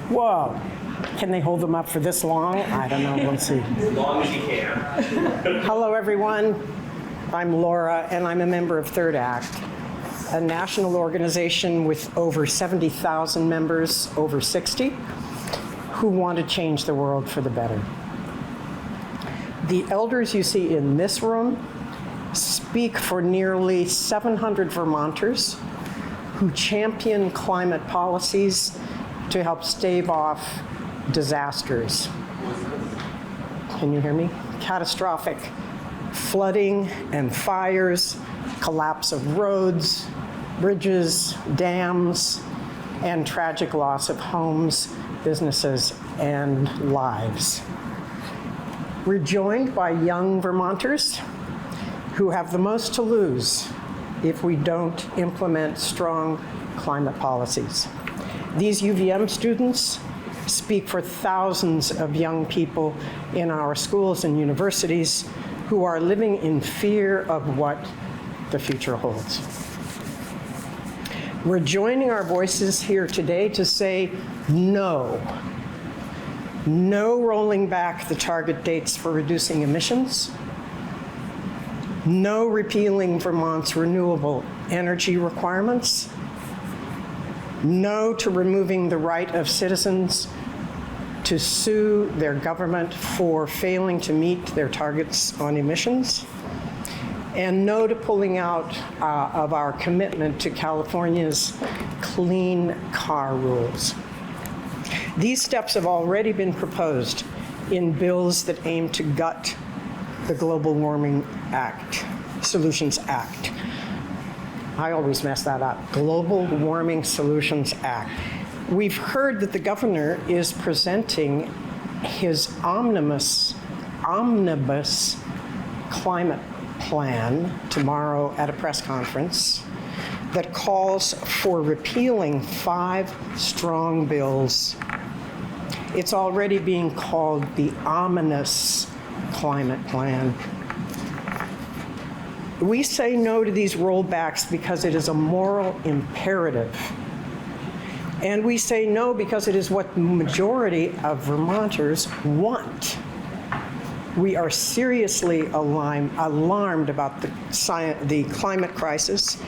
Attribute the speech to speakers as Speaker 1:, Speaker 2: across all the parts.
Speaker 1: Whoa. Can they hold them up for this long? I don't know. We'll see.
Speaker 2: As long as you can.
Speaker 1: Hello, everyone. I'm Laura, and I'm a member of Third Act, a national organization with over 70,000 members, over 60, who want to change the world for the better. The elders you see in this room speak for nearly 700 Vermonters who champion climate policies to help stave off disasters. Can you hear me? Catastrophic flooding and fires, collapse of roads, bridges, dams, and tragic loss of homes, businesses, and lives. We're joined by young Vermonters who have the most to lose if we don't implement strong climate policies. These UVM students speak for thousands of young people in our schools and universities who are living in fear of what the future holds. We're joining our voices here today to say no. No rolling back the target dates for reducing emissions. No repealing Vermont's renewable energy requirements. No to removing the right of citizens to sue their government for failing to meet their targets on emissions. And no to pulling out of our commitment to California's clean car rules. These steps have already been proposed in bills that aim to gut the Global Warming Solutions Act. I always mess that up. Global Warming Solutions Act. We've heard that the governor is presenting his omnibus climate plan tomorrow at a press conference that calls for repealing 5 strong bills. It's already being called the ominous climate plan. We say no to these rollbacks because it is a moral imperative. And we say no because it is what the majority of Vermonters want. We are seriously alarmed about the climate crisis,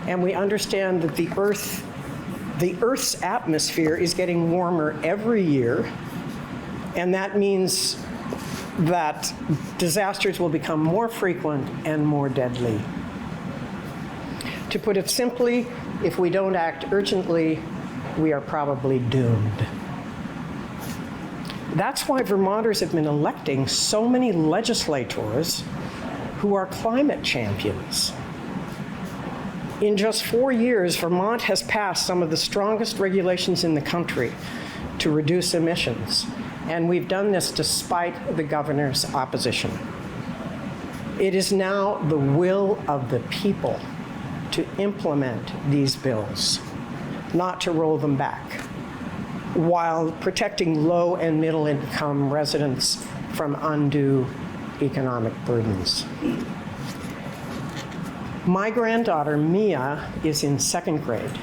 Speaker 1: and we understand that the Earth's atmosphere is getting warmer every year, and that means that disasters will become more frequent and more deadly. To put it simply, if we don't act urgently, we are probably doomed. That's why Vermonters have been electing so many legislators who are climate champions. In just 4 years, Vermont has passed some of the strongest regulations in the country to reduce emissions, and we've done this despite the governor's opposition. It is now the will of the people to implement these bills, not to roll them back, while protecting low and middle income residents from undue economic burdens. My granddaughter, Mia, is in 2nd grade,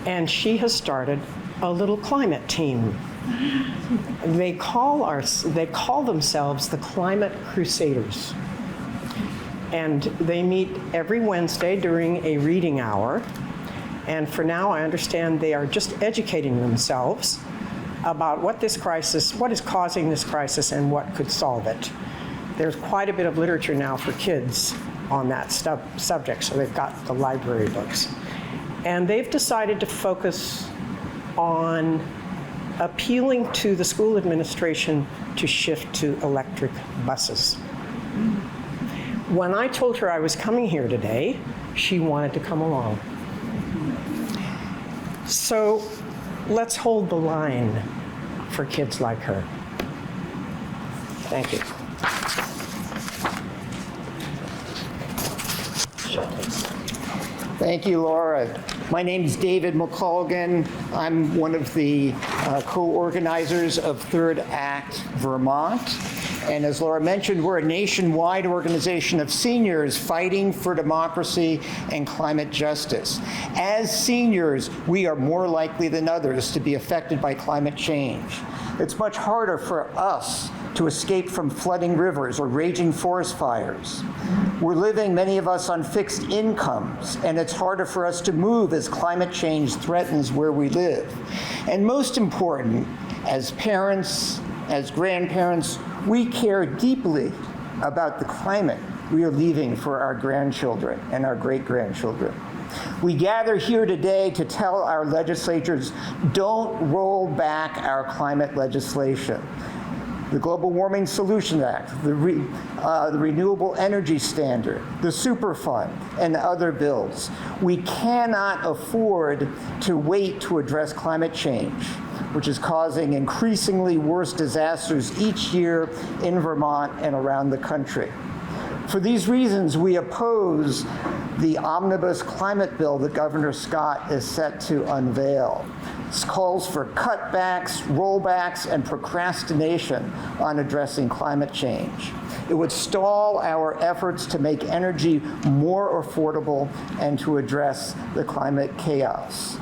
Speaker 1: and she has started a little climate team. They call themselves the Climate Crusaders. And they meet every Wednesday during a reading hour. And for now, I understand they are just educating themselves about what is causing this crisis and what could solve it. There's quite a bit of literature now for kids on that subject, so they've got the library books. And they've decided to focus on appealing to the school administration to shift to electric buses. When I told her I was coming here today, she wanted to come along. So let's hold the line for kids like her. Thank you.
Speaker 3: Thank you, Laura. My name is David McColgan. I'm one of the co-organizers of Third Act Vermont. And as Laura mentioned, we're a nationwide organization of seniors fighting for democracy and climate justice. As seniors, we are more likely than others to be affected by climate change. It's much harder for us to escape from flooding rivers or raging forest fires. We're living, many of us, on fixed incomes, and it's harder for us to move as climate change threatens where we live. And most important, as parents, as grandparents, we care deeply about the climate we are leaving for our grandchildren and our great-grandchildren. We gather here today to tell our legislatures, don't roll back our climate legislation. The Global Warming Solutions Act, the Renewable Energy Standard, the Superfund, and other bills. We cannot afford to wait to address climate change, which is causing increasingly worse disasters each year in Vermont and around the country. For these reasons, we oppose the omnibus climate bill that Governor Scott is set to unveil. This calls for cutbacks, rollbacks, and procrastination on addressing climate change. It would stall our efforts to make energy more affordable and to address the climate chaos.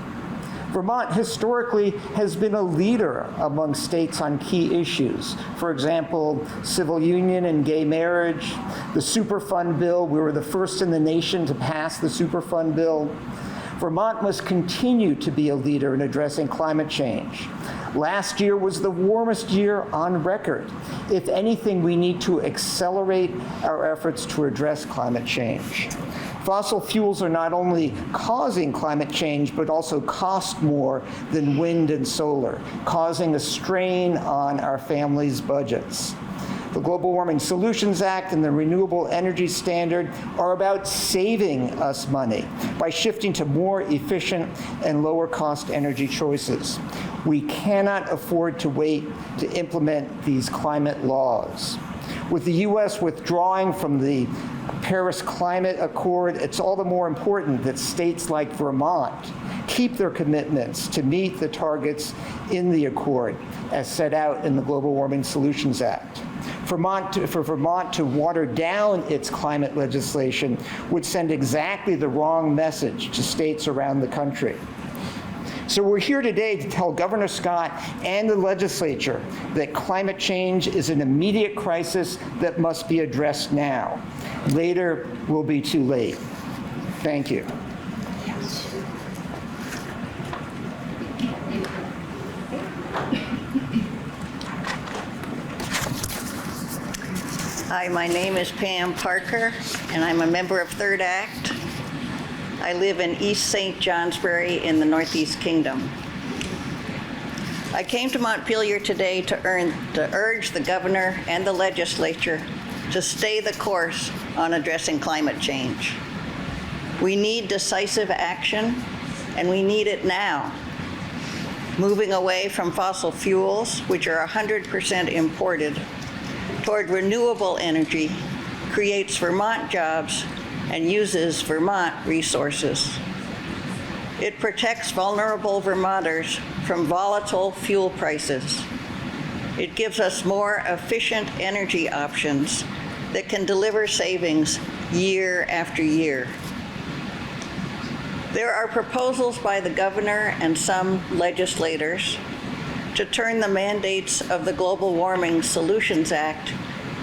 Speaker 3: Vermont historically has been a leader among states on key issues. For example, civil union and gay marriage, the Superfund bill. We were the first in the nation to pass the Superfund bill. Vermont must continue to be a leader in addressing climate change. Last year was the warmest year on record. If anything, we need to accelerate our efforts to address climate change. Fossil fuels are not only causing climate change, but also cost more than wind and solar, causing a strain on our families' budgets. The Global Warming Solutions Act and the Renewable Energy Standard are about saving us money by shifting to more efficient and lower-cost energy choices. We cannot afford to wait to implement these climate laws. With the U.S. withdrawing from the Paris Climate Accord, it's all the more important that states like Vermont keep their commitments to meet the targets in the accord as set out in the Global Warming Solutions Act. For Vermont to water down its climate legislation would send exactly the wrong message to states around the country. So we're here today to tell Governor Scott and the legislature that climate change is an immediate crisis that must be addressed now. Later will be too late. Thank you.
Speaker 4: Hi, my name is Pam Parker, and I'm a member of Third Act. I live in East St. Johnsbury in the Northeast Kingdom. I came to Montpelier today to urge the governor and the legislature to stay the course on addressing climate change. We need decisive action, and we need it now. Moving away from fossil fuels, which are 100% imported, toward renewable energy creates Vermont jobs and uses Vermont resources. It protects vulnerable Vermonters from volatile fuel prices. It gives us more efficient energy options that can deliver savings year after year. There are proposals by the governor and some legislators to turn the mandates of the Global Warming Solutions Act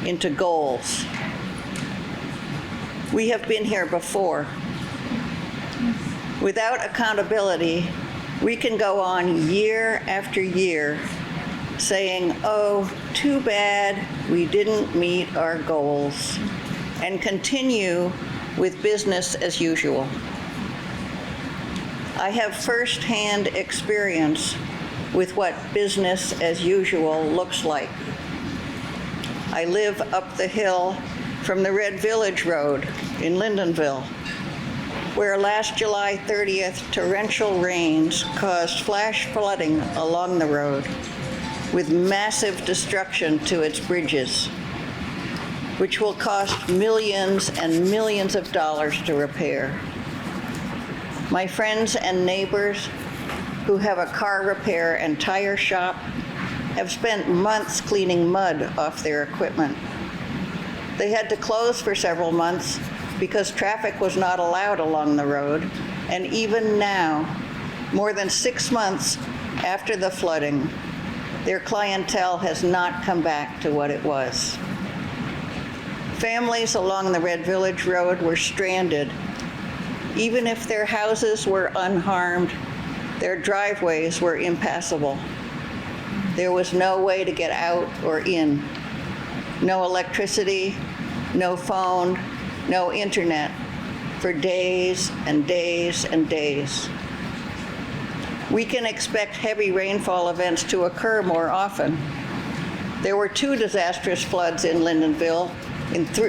Speaker 4: into goals. We have been here before. Without accountability, we can go on year after year saying, oh, too bad we didn't meet our goals, and continue with business as usual. I have firsthand experience with what business as usual looks like. I live up the hill from the Red Village Road in Lyndonville, where last July 30th torrential rains caused flash flooding along the road with massive destruction to its bridges, which will cost millions and millions of dollars to repair. My friends and neighbors who have a car repair and tire shop have spent months cleaning mud off their equipment. They had to close for several months because traffic was not allowed along the road, and even now, more than 6 months after the flooding, their clientele has not come back to what it was. Families along the Red Village Road were stranded. Even if their houses were unharmed, their driveways were impassable. There was no way to get out or in. No electricity, no phone, no internet for days and days and days. We can expect heavy rainfall events to occur more often. There were 2 disastrous floods in Lyndonville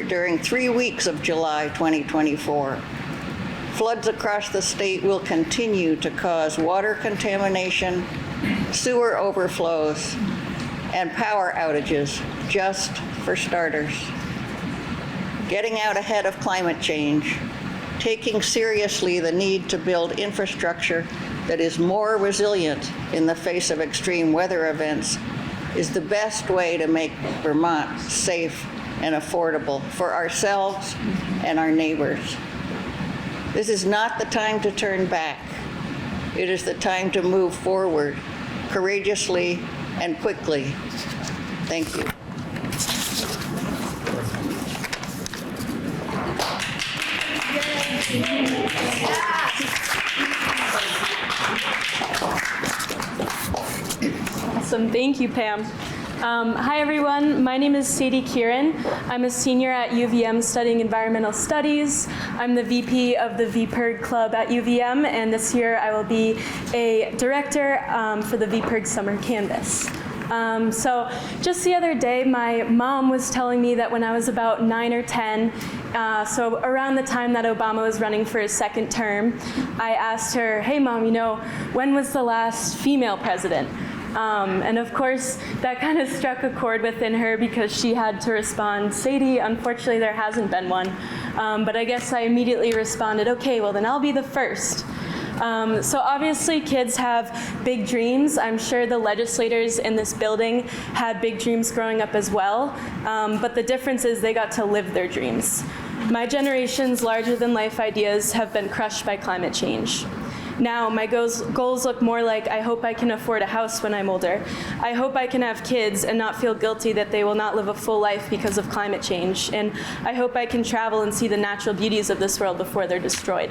Speaker 4: during 3 weeks of July 2024. Floods across the state will continue to cause water contamination, sewer overflows, and power outages, just for starters. Getting out ahead of climate change, taking seriously the need to build infrastructure that is more resilient in the face of extreme weather events is the best way to make Vermont safe and affordable for ourselves and our neighbors. This is not the time to turn back. It is the time to move forward courageously and quickly. Thank you.
Speaker 5: Awesome. Thank you, Pam. Hi, everyone. My name is Sadie Kieran. I'm a senior at UVM studying environmental studies. I'm the VP of the VPIRG club at UVM, and this year I will be a director for the VPIRG Summer Canvas. So just the other day, my mom was telling me that when I was about 9 or 10, so around the time that Obama was running for his second term, I asked her, hey, Mom, when was the last female president? And of course, that kind of struck a chord within her because she had to respond, Sadie, unfortunately, there hasn't been one. But I guess I immediately responded, okay, well, then I'll be the first. So obviously, kids have big dreams. I'm sure the legislators in this building had big dreams growing up as well. But the difference is they got to live their dreams. My generation's larger-than-life ideas have been crushed by climate change. Now, my goals look more like I hope I can afford a house when I'm older. I hope I can have kids and not feel guilty that they will not live a full life because of climate change. And I hope I can travel and see the natural beauties of this world before they're destroyed.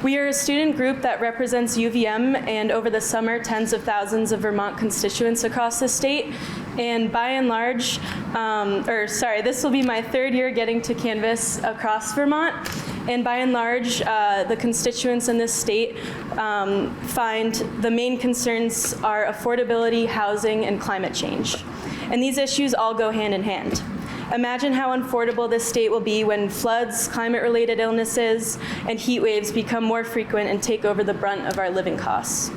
Speaker 5: We are a student group that represents UVM and over the summer, tens of thousands of Vermont constituents across the state. And by and large, this will be my 3rd year getting to canvass across Vermont. And by and large, the constituents in this state find the main concerns are affordability, housing, and climate change. And these issues all go hand in hand. Imagine how unaffordable this state will be when floods, climate-related illnesses, and heat waves become more frequent and take over the brunt of our living costs.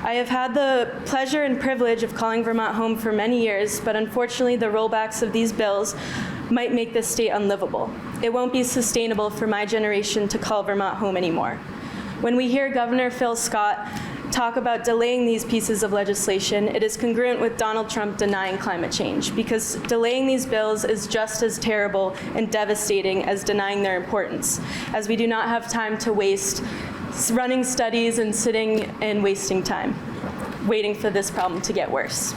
Speaker 5: I have had the pleasure and privilege of calling Vermont home for many years, but unfortunately the rollbacks of these bills might make this state unlivable. It won't be sustainable for my generation to call Vermont home anymore. When we hear Governor Phil Scott talk about delaying these pieces of legislation, it is congruent with Donald Trump denying climate change, because delaying these bills is just as terrible and devastating as denying their importance, as we do not have time to waste running studies and sitting and wasting time, waiting for this problem to get worse.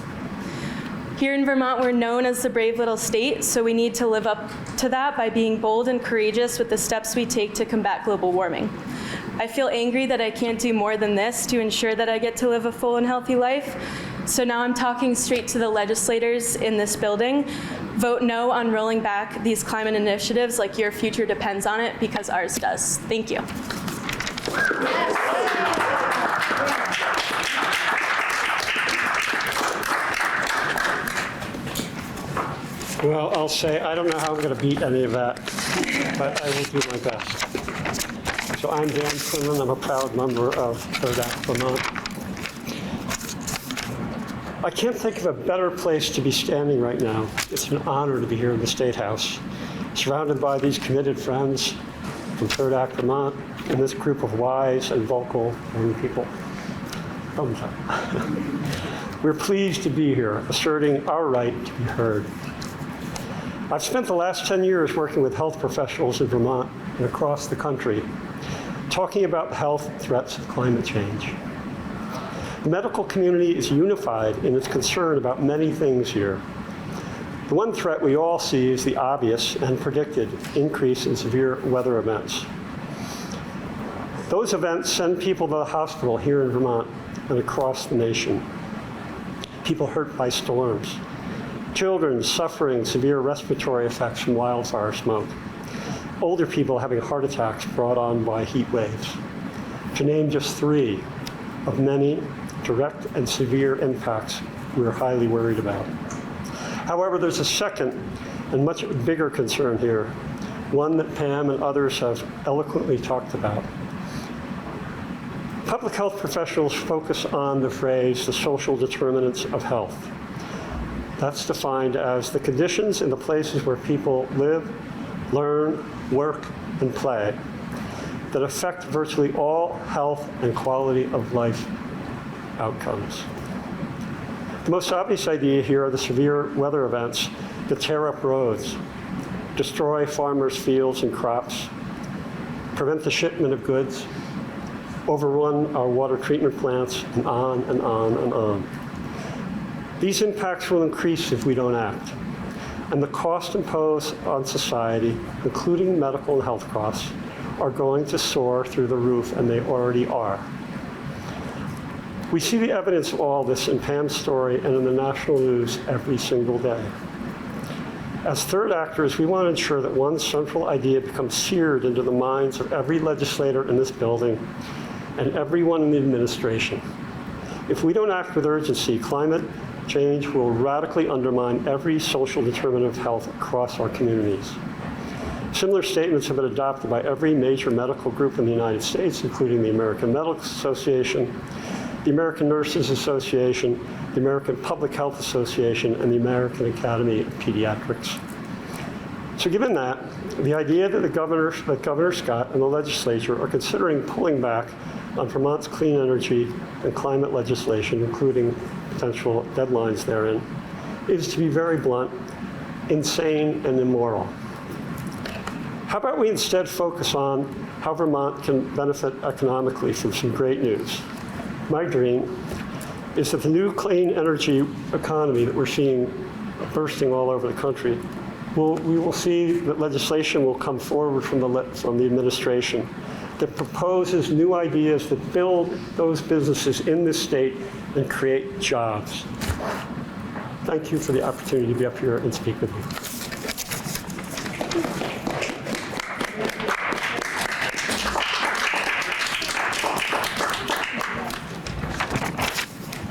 Speaker 5: Here in Vermont, we're known as the brave little state, so we need to live up to that by being bold and courageous with the steps we take to combat global warming. I feel angry that I can't do more than this to ensure that I get to live a full and healthy life. So now I'm talking straight to the legislators in this building. Vote no on rolling back these climate initiatives like your future depends on it, because ours does. Thank you.
Speaker 6: Well, I'll say I don't know how I'm going to beat any of that, but I will do my best. So I'm Dan Quinlan. I'm a proud member of Third Act Vermont. I can't think of a better place to be standing right now. It's an honor to be here in the State House, surrounded by these committed friends from Third Act Vermont and this group of wise and vocal young people. Thumbs up. We're pleased to be here, asserting our right to be heard. I've spent the last 10 years working with health professionals in Vermont and across the country, talking about the health threats of climate change. The medical community is unified in its concern about many things here. The one threat we all see is the obvious and predicted increase in severe weather events. Those events send people to the hospital here in Vermont and across the nation. People hurt by storms, children suffering severe respiratory effects from wildfire smoke, older people having heart attacks brought on by heat waves, to name just 3 of many direct and severe impacts we're highly worried about. However, there's a second and much bigger concern here, one that Pam and others have eloquently talked about. Public health professionals focus on the phrase, the social determinants of health. That's defined as the conditions in the places where people live, learn, work, and play that affect virtually all health and quality of life outcomes. The most obvious idea here are the severe weather events that tear up roads, destroy farmers' fields and crops, prevent the shipment of goods, overrun our water treatment plants, and on and on and on. These impacts will increase if we don't act, and the cost imposed on society, including medical and health costs, are going to soar through the roof, and they already are. We see the evidence of all this in Pam's story and in the national news every single day. As third actors, we want to ensure that one central idea becomes seared into the minds of every legislator in this building and everyone in the administration. If we don't act with urgency, climate change will radically undermine every social determinant of health across our communities. Similar statements have been adopted by every major medical group in the United States, including the American Medical Association, the American Nurses Association, the American Public Health Association, and the American Academy of Pediatrics. So given that, the idea that Governor Scott and the legislature are considering pulling back on Vermont's clean energy and climate legislation, including potential deadlines therein, is, to be very blunt, insane and immoral. How about we instead focus on how Vermont can benefit economically from some great news? My dream is that the new clean energy economy that we're seeing bursting all over the country, we will see that legislation will come forward from the administration that proposes new ideas that build those businesses in this state and create jobs. Thank you for the opportunity to be up here and speak with you.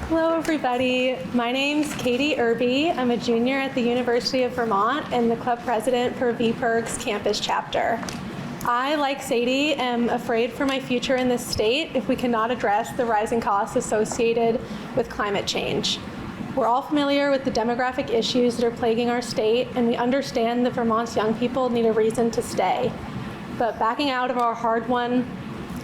Speaker 7: Hello, everybody. My name's Katie Irby. I'm a junior at the University of Vermont and the club president for VPIRG's campus chapter. I, like Sadie, am afraid for my future in this state if we cannot address the rising costs associated with climate change. We're all familiar with the demographic issues that are plaguing our state, and we understand that Vermont's young people need a reason to stay. But backing out of our hard-won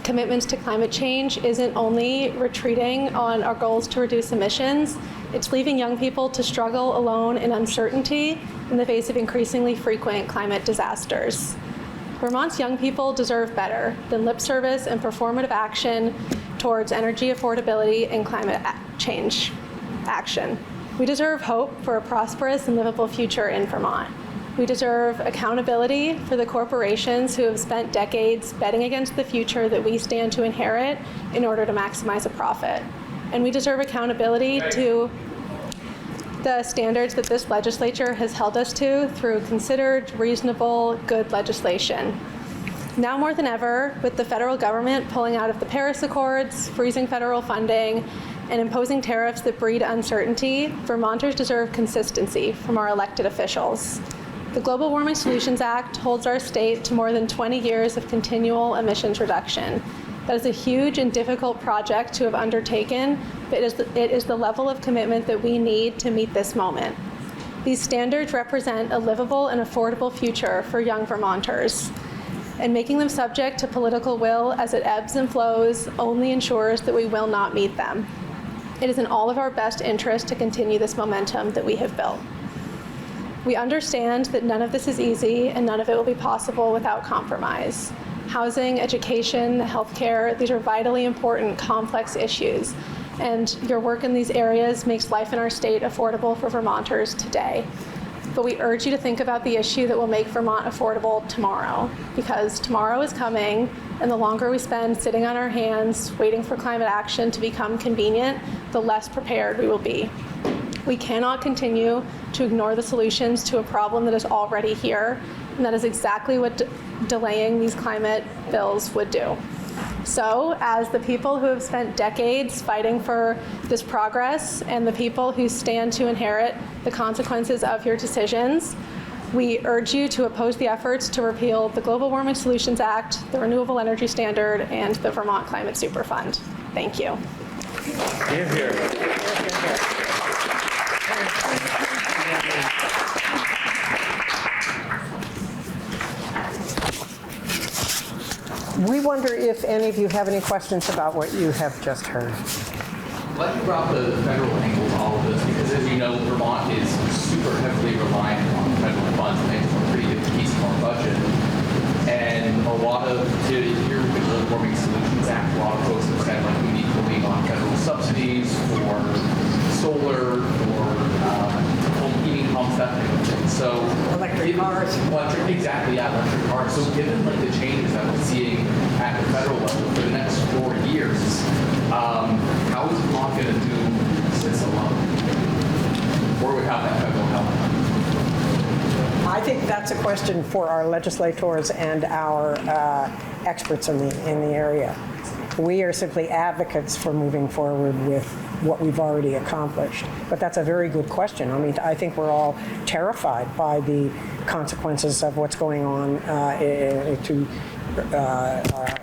Speaker 7: commitments to climate change isn't only retreating on our goals to reduce emissions, it's leaving young people to struggle alone in uncertainty in the face of increasingly frequent climate disasters. Vermont's young people deserve better than lip service and performative action towards energy affordability and climate change action. We deserve hope for a prosperous and livable future in Vermont. We deserve accountability for the corporations who have spent decades betting against the future that we stand to inherit in order to maximize a profit. And we deserve accountability to the standards that this legislature has held us to through considered, reasonable, good legislation. Now more than ever, with the federal government pulling out of the Paris Accords, freezing federal funding, and imposing tariffs that breed uncertainty, Vermonters deserve consistency from our elected officials. The Global Warming Solutions Act holds our state to more than 20 years of continual emissions reduction. That is a huge and difficult project to have undertaken, but it is the level of commitment that we need to meet this moment. These standards represent a livable and affordable future for young Vermonters, and making them subject to political will as it ebbs and flows only ensures that we will not meet them. It is in all of our best interest to continue this momentum that we have built. We understand that none of this is easy and none of it will be possible without compromise. Housing, education, healthcare, these are vitally important, complex issues. And your work in these areas makes life in our state affordable for Vermonters today. But we urge you to think about the issue that will make Vermont affordable tomorrow, because tomorrow is coming, and the longer we spend sitting on our hands waiting for climate action to become convenient, the less prepared we will be. We cannot continue to ignore the solutions to a problem that is already here, and that is exactly what delaying these climate bills would do. So, as the people who have spent decades fighting for this progress and the people who stand to inherit the consequences of your decisions, we urge you to oppose the efforts to repeal the Global Warming Solutions Act, the Renewable Energy Standard, and the Vermont Climate Superfund. Thank you.
Speaker 1: We wonder if any of you have any questions about what you have just heard.
Speaker 2: Glad you brought the federal angle to all of this because, as you know, Vermont is super heavily reliant on federal funds and it's a pretty good piece of our budget. And a lot of, to hear with the Global Warming Solutions Act, a lot of folks have said, like, we need to lean on federal subsidies for solar, for home heating pumps, that kind of thing. So
Speaker 1: Electric cars.
Speaker 2: Exactly, yeah, electric cars. So given like the changes that we're seeing at the federal level for the next 4 years, how is Vermont going to do this alone? Or without that federal help?
Speaker 1: I think that's a question for our legislators and our experts in the area. We are simply advocates for moving forward with what we've already accomplished. But that's a very good question. I mean, I think we're all terrified by the consequences of what's going on to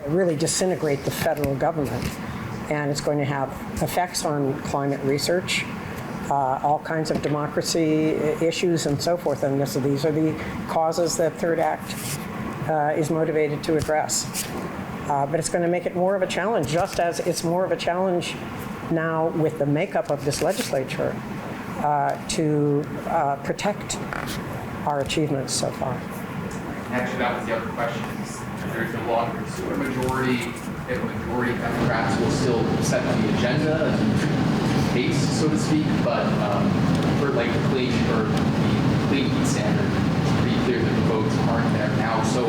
Speaker 1: really disintegrate the federal government. And it's going to have effects on climate research, all kinds of democracy issues and so forth. And these are the causes that Third Act is motivated to address. But it's going to make it more of a challenge, just as it's more of a challenge now with the makeup of this legislature to protect our achievements so far.
Speaker 2: Actually, that was the other question. There's no longer a supermajority. If a majority of Democrats will still set the agenda and pace, so to speak, but for like the clean heat standard, it's pretty clear that the votes aren't there now. So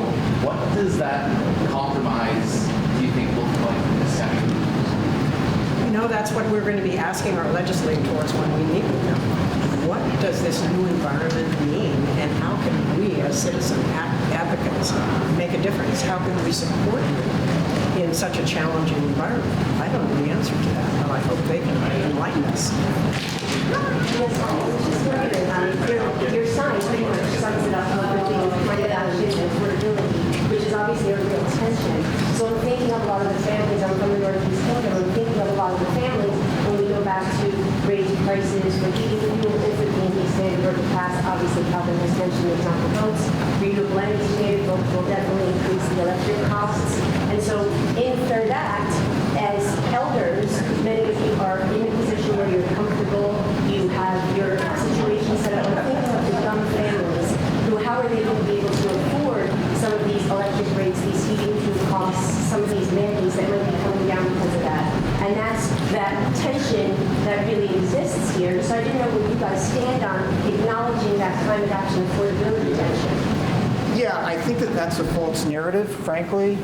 Speaker 2: what does that compromise, do you think, look like in this session?
Speaker 1: You know, that's what we're going to be asking our legislators when we meet with them. What does this new environment mean, and how can we as citizen advocates make a difference? How can we support you in such a challenging environment? I don't know the answer to that, but I hope they can enlighten us.
Speaker 8: Your sign pretty much sums it up between climate action and affordability, which is obviously a real tension. So I'm thinking of a lot of the families, I'm from the Northeast Kingdom, I'm thinking of a lot of the families when we go back to raised prices for heating fuel, if the P&D standard were to pass. Obviously, Calvin has mentioned it's not the votes. Renewable energy standard will definitely increase the electric costs. And so in Third Act, as elders, many of you are in a position where you're comfortable, you have your situation set up. I'm thinking of the young families who, how are they going to be able to afford some of these electric rates, these heating fuel costs, some of these mandates that might be coming down because of that. And that's that tension that really exists here. So I didn't know where you guys stand on acknowledging that climate action affordability tension.
Speaker 3: Yeah, I think that that's a false narrative, frankly.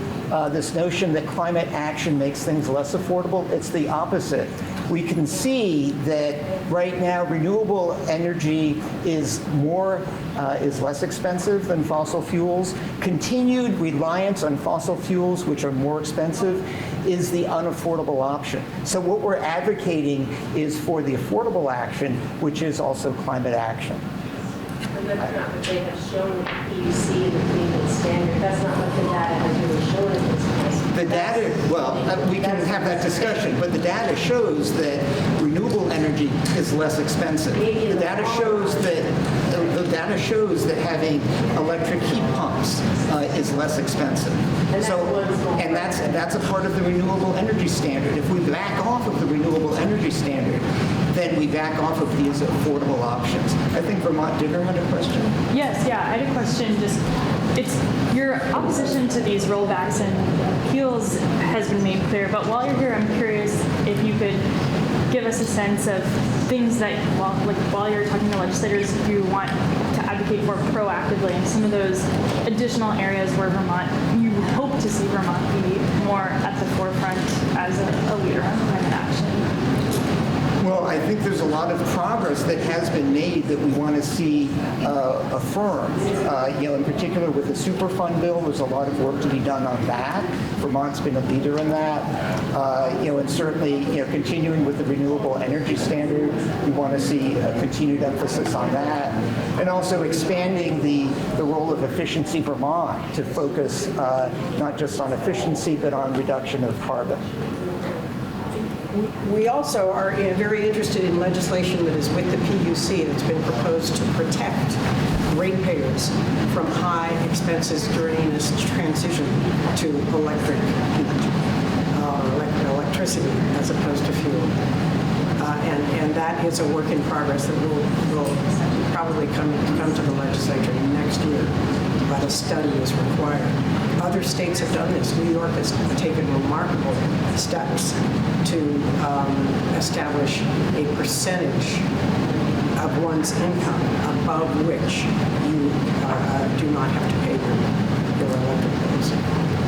Speaker 3: This notion that climate action makes things less affordable, it's the opposite. We can see that right now renewable energy is less expensive than fossil fuels. Continued reliance on fossil fuels, which are more expensive, is the unaffordable option. So what we're advocating is for the affordable action, which is also climate action.
Speaker 8: But that's not what they have shown with the PUC and the clean heat standard. That's not what the data has really shown at this point.
Speaker 3: The data, well, we can have that discussion, but the data shows that renewable energy is less expensive. The data shows that having electric heat pumps is less expensive. And that's a part of the renewable energy standard. If we back off of the renewable energy standard, then we back off of these affordable options. I think Vermont Digger had a question.
Speaker 9: Yes, yeah, I had a question. It's your opposition to these rollbacks and appeals has been made clear, but while you're here, I'm curious if you could give us a sense of things that, while you're talking to legislators, you want to advocate for proactively in some of those additional areas where you hope to see Vermont be more at the forefront as a leader on climate action.
Speaker 3: Well, I think there's a lot of progress that has been made that we want to see affirmed. In particular with the Superfund bill, there's a lot of work to be done on that. Vermont's been a leader in that. And certainly, continuing with the renewable energy standard, we want to see a continued emphasis on that. And also expanding the role of Efficiency Vermont to focus not just on efficiency, but on reduction of carbon.
Speaker 1: We also are very interested in legislation that is with the PUC that's been proposed to protect ratepayers from high expenses during this transition to electric heat, electricity as opposed to fuel. And that is a work in progress that will probably come to the legislature next year, but a study is required. Other states have done this. New York has taken remarkable steps to establish a percentage of one's income above which you do not have to pay your electric bills.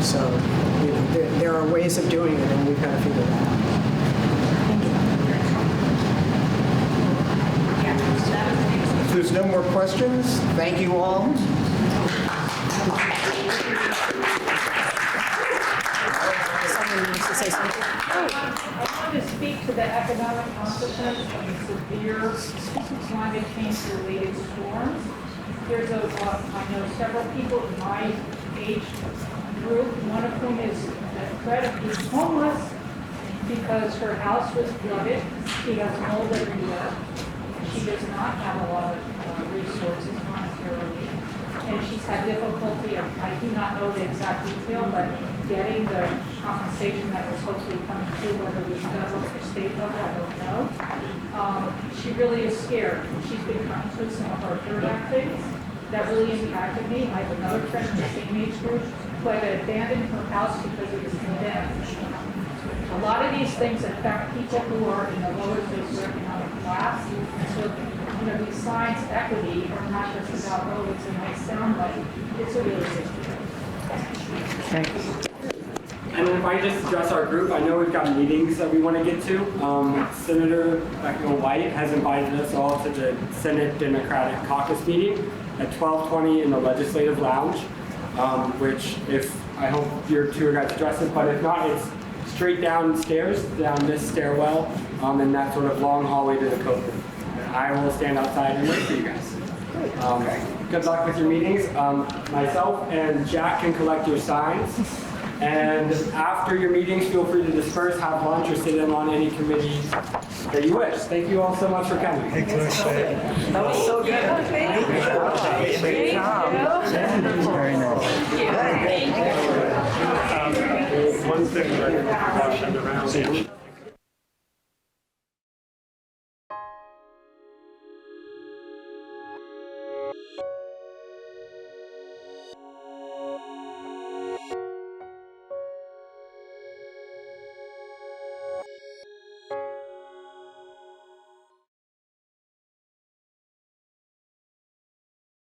Speaker 1: So, there are ways of doing it, and we've got to figure that out.
Speaker 3: If there's no more questions, thank you all.
Speaker 1: Someone wants to say something?
Speaker 10: I want to speak to the economic consequences of severe climate change-related storms. I know several people in my age group, one of whom is homeless because her house was flooded. She has mold everywhere. She does not have a lot of resources monetarily. And she's had difficulty, I do not know the exact detail, but getting the compensation that was hopefully coming through, whether it was federal or state level, I don't know. She really is scared. She's been coming through some of our third act things that really impacted me. I have another friend in the same age group who had abandoned her house because it was condemned. A lot of these things affect people who are in the lower socioeconomic class. So, these signs, equity, are not just about, oh, it's a nice soundbite. It's a really big deal.
Speaker 11: And if I just address our group, I know we've got meetings that we want to get to. Senator White has invited us all to the Senate Democratic Caucus meeting at 12:20 in the Legislative Lounge, which I hope your tour guides address it, but if not, it's straight downstairs, down this stairwell, in that sort of long hallway to the code room. I will stand outside and wait for you guys. Good luck with your meetings. Myself and Jack can collect your signs. And after your meetings, feel free to disperse, have lunch, or sit in on any committee that you wish. Thank you all so much for coming.
Speaker 1: That was so good.
Speaker 3: Great job. Very nice.
Speaker 6: One thing that I cautioned around